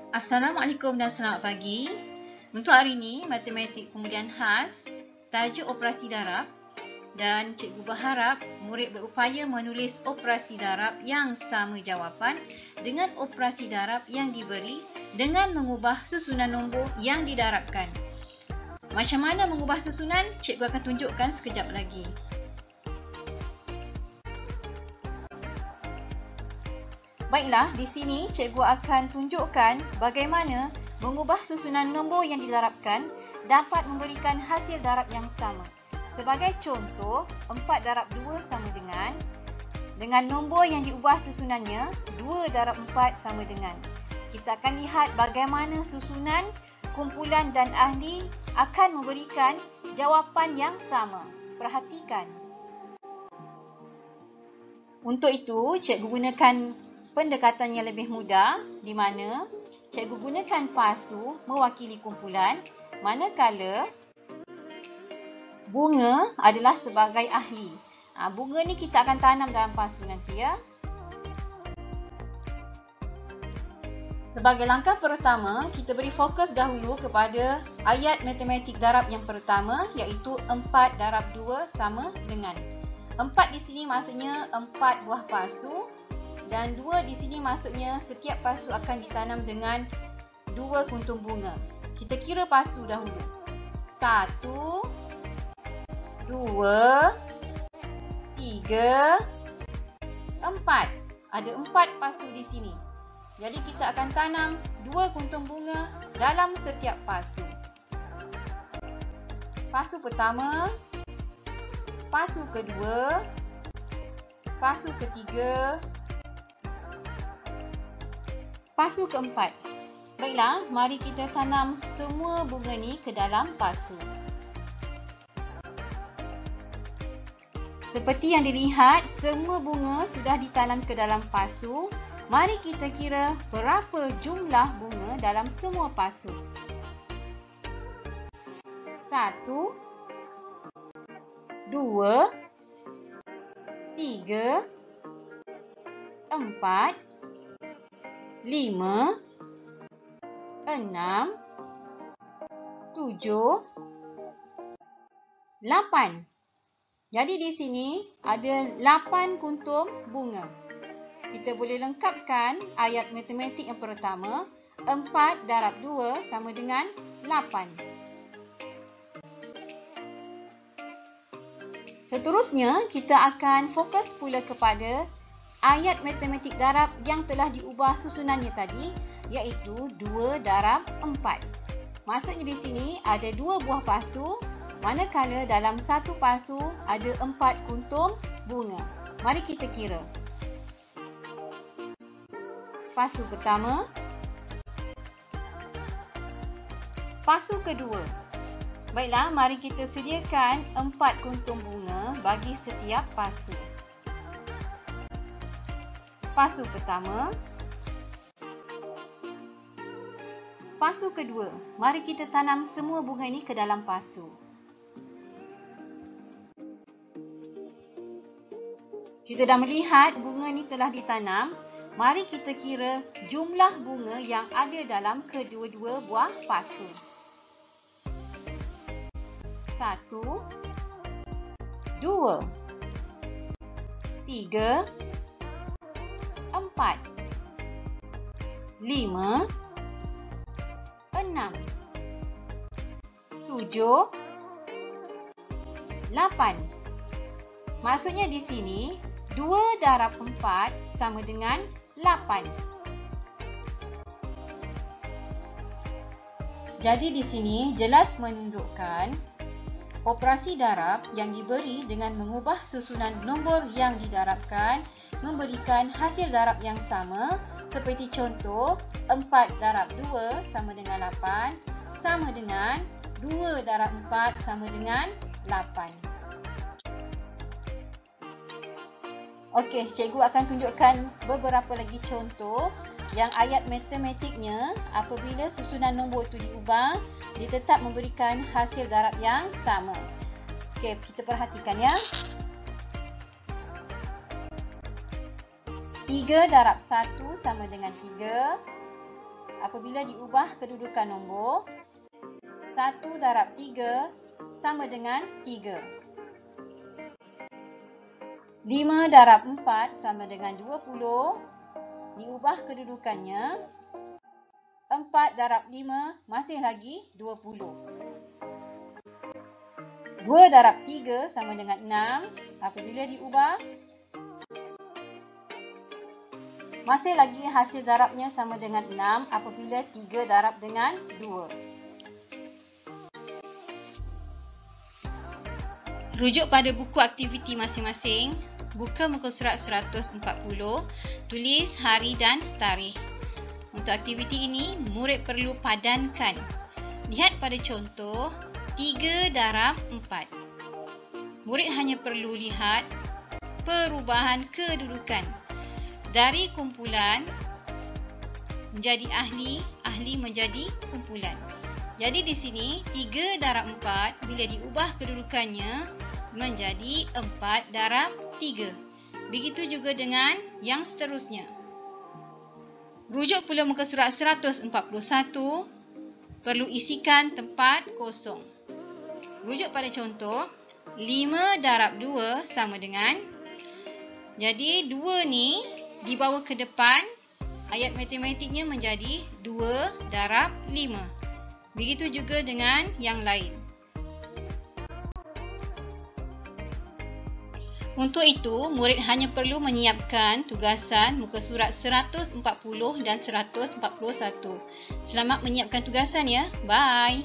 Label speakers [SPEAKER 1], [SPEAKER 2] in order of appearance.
[SPEAKER 1] Assalamualaikum dan selamat pagi. Untuk hari ini, matematik kemudian khas, tajuk operasi darab, dan cikgu berharap murid berupaya menulis operasi darab yang sama jawapan dengan operasi darab yang diberi dengan mengubah susunan nombor yang didarabkan. Macam mana mengubah susunan? Cikgu akan tunjukkan sekejap lagi. Baiklah, di sini cikgu akan tunjukkan bagaimana mengubah susunan nombor yang didarabkan dapat memberikan hasil darab yang sama. Sebagai contoh, 4 darab 2 sama dengan nombor yang diubah susunannya, 2 darab 4 sama dengan. Kita akan lihat bagaimana susunan, kumpulan dan ahli akan memberikan jawapan yang sama. Perhatikan. Untuk itu, cikgu gunakan pendekatan yang lebih mudah di mana cikgu gunakan pasu mewakili kumpulan, manakala bunga adalah sebagai ahli. Bunga ni kita akan tanam dalam pasu nanti ya. Sebagai langkah pertama, kita beri fokus dahulu kepada ayat matematik darab yang pertama, iaitu 4 darab 2 sama dengan. 4 di sini maksudnya 4 buah pasu. Dan 2 di sini maksudnya setiap pasu akan ditanam dengan 2 kuntum bunga. Kita kira pasu dahulu. 1, 2, 3, 4. Ada 4 pasu di sini. Jadi kita akan tanam 2 kuntum bunga dalam setiap pasu. Pasu pertama, pasu kedua, pasu ketiga, pasu keempat. Baiklah, mari kita tanam semua bunga ni ke dalam pasu. Seperti yang dilihat, semua bunga sudah ditanam ke dalam pasu. Mari kita kira berapa jumlah bunga dalam semua pasu. 1, 2, 3, 4, 5, 6, 7, 8. Jadi di sini ada 8 kuntum bunga. Kita boleh lengkapkan ayat matematik yang pertama, 4 darab 2 sama dengan 8. Seterusnya, kita akan fokus pula kepada ayat matematik darab yang telah diubah susunannya tadi, iaitu 2 darab 4. Maksudnya di sini ada 2 buah pasu, manakala dalam satu pasu ada 4 kuntum bunga. Mari kita kira. Pasu pertama, pasu kedua. Baiklah, mari kita sediakan 4 kuntum bunga bagi setiap pasu. Pasu pertama, pasu kedua. Mari kita tanam semua bunga ini ke dalam pasu. Kita dah melihat bunga ini telah ditanam. Mari kita kira jumlah bunga yang ada dalam kedua-dua buah pasu. 1, 2, 3, 4, 5, 6, 7, 8. Maksudnya di sini 2 darab 4 sama dengan 8. Jadi di sini jelas menunjukkan operasi darab yang diberi dengan mengubah susunan nombor yang didarabkan memberikan hasil darab yang sama, seperti contoh 4 darab 2 sama dengan 8 sama dengan 2 darab 4 sama dengan 8. Okey, cikgu akan tunjukkan beberapa lagi contoh yang ayat matematiknya apabila susunan nombor itu diubah, dia tetap memberikan hasil darab yang sama. Okey, kita perhatikan ya. 3 darab 1 sama dengan 3. apabila diubah kedudukan nombor, 1 darab 3 sama dengan 3. 5 darab 4 sama dengan 20. Diubah kedudukannya, 4 darab 5 masih lagi 20. 2 darab 3 sama dengan 6. Apabila diubah, masih lagi hasil darabnya sama dengan 6 apabila 3 darab dengan 2. Rujuk pada buku aktiviti masing-masing. Buka muka surat 140, tulis hari dan tarikh. Untuk aktiviti ini, murid perlu padankan. Lihat pada contoh 3 darab 4. Murid hanya perlu lihat perubahan kedudukan. Dari kumpulan menjadi ahli, ahli menjadi kumpulan. Jadi di sini 3 darab 4 bila diubah kedudukannya menjadi 4 darab 3. Begitu juga dengan yang seterusnya. Rujuk pula muka surat 141, perlu isikan tempat kosong. Rujuk pada contoh 5 darab 2 sama dengan, jadi 2 ni dibawa ke depan, ayat matematiknya menjadi 2 darab 5. Begitu juga dengan yang lain. Untuk itu, murid hanya perlu menyiapkan tugasan muka surat 140 dan 141. Selamat menyiapkan tugasan ya. Bye.